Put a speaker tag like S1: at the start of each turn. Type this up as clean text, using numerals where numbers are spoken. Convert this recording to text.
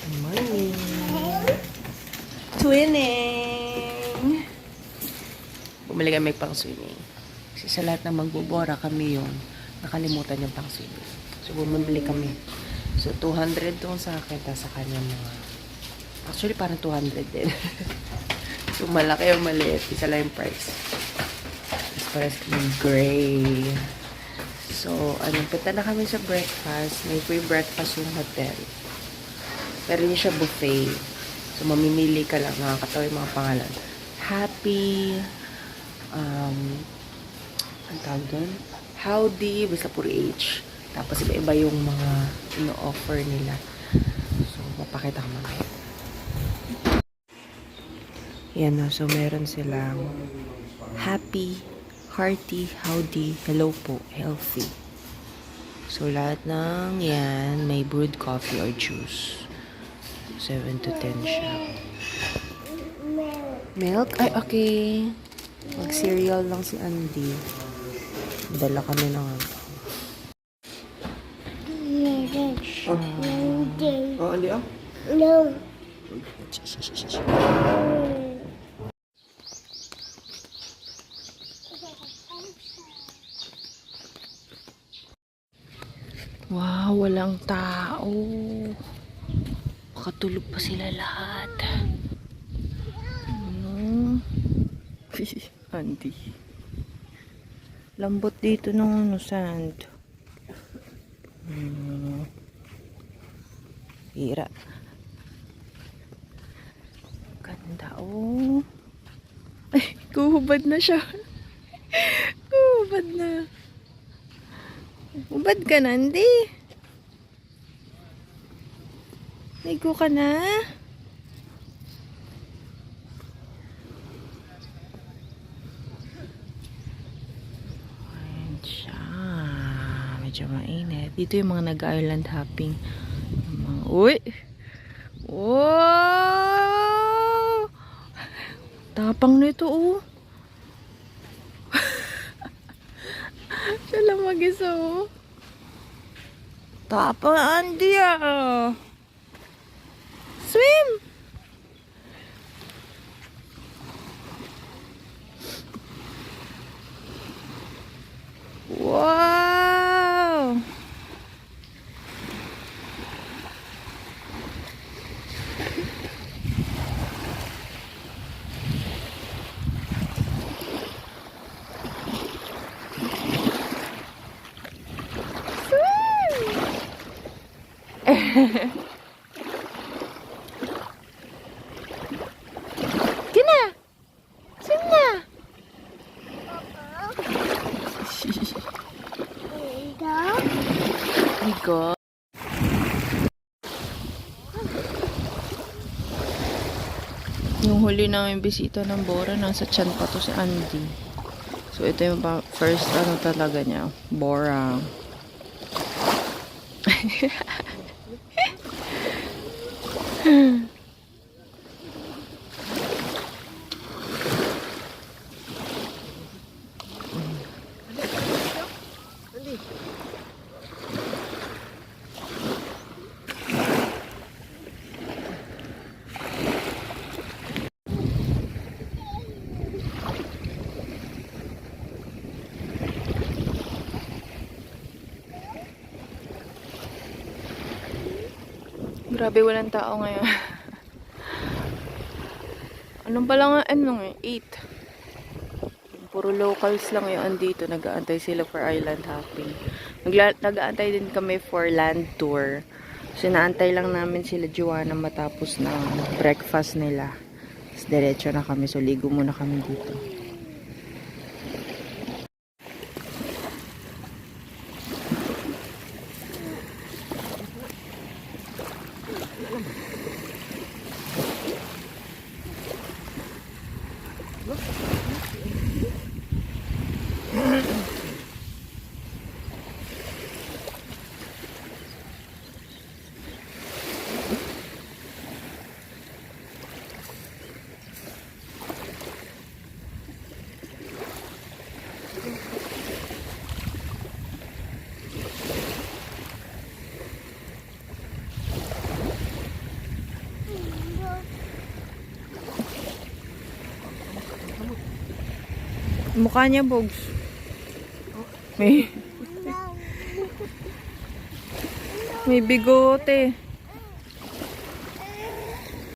S1: Morning! Twinning! Bumili kami pang swimming. Kasi sa lahat ng magbubora kami yung nakalimutan yung pang swimming. So, bumili kami. So, 200 doon sa akin, tapos sa kanya mga... Actually, parang 200 din. So, malaki o maliit. Isa lang yung price. As far as gray. So, punta na kami sa breakfast. May free breakfast yung hotel. Pero hindi siya buffet. So, mamimili ka lang. Nakakatawa yung mga pangalan. Happy, ang tawag doon? Howdy, basta puro H. Tapos, iba-iba yung mga ino-offer nila. So, mapakita ko mamaya. Yan na. So, meron silang happy, hearty, howdy, hello po, healthy. So, lahat ng yan, may brewed coffee or juice. 7 to 10 siya. Milk? Ay, okay. Mag-cereal lang si Andy. Dala kami ng
S2: Oh, Andy, ah?
S3: No.
S1: wow, walang tao. Makatulog pa sila lahat. Andy. Lambot dito ng sand. Hira. Ganda, oh. Ay, kuhubad na siya. Kuhubad na. Hubad ka na, Andy. Ligo ka na. Ayan siya. Medyo mainit. Dito yung mga nag-island hopping. Uy! Wow! Tapang nito, oh. Siya lang mag-isa, oh. Tapang, Andy, ah. Swim! Wow! Kina! Swim na! Ligo? Yung huli namin bisita ng Bora, nasa tiyan pa to si Andy. So, ito yung first talaga niya. Bora. Grabe, walang tao ngayon. Anong pala nga, 8. Puro locals lang yung andito. Nag-aantay sila for island hopping. Nag-aantay din kami for land tour. So, naantay lang namin sila Joanna matapos na breakfast nila. Tapos, diretso na kami. So, ligo muna kami dito.
S3: Mukha niya, Bogs. May bigote.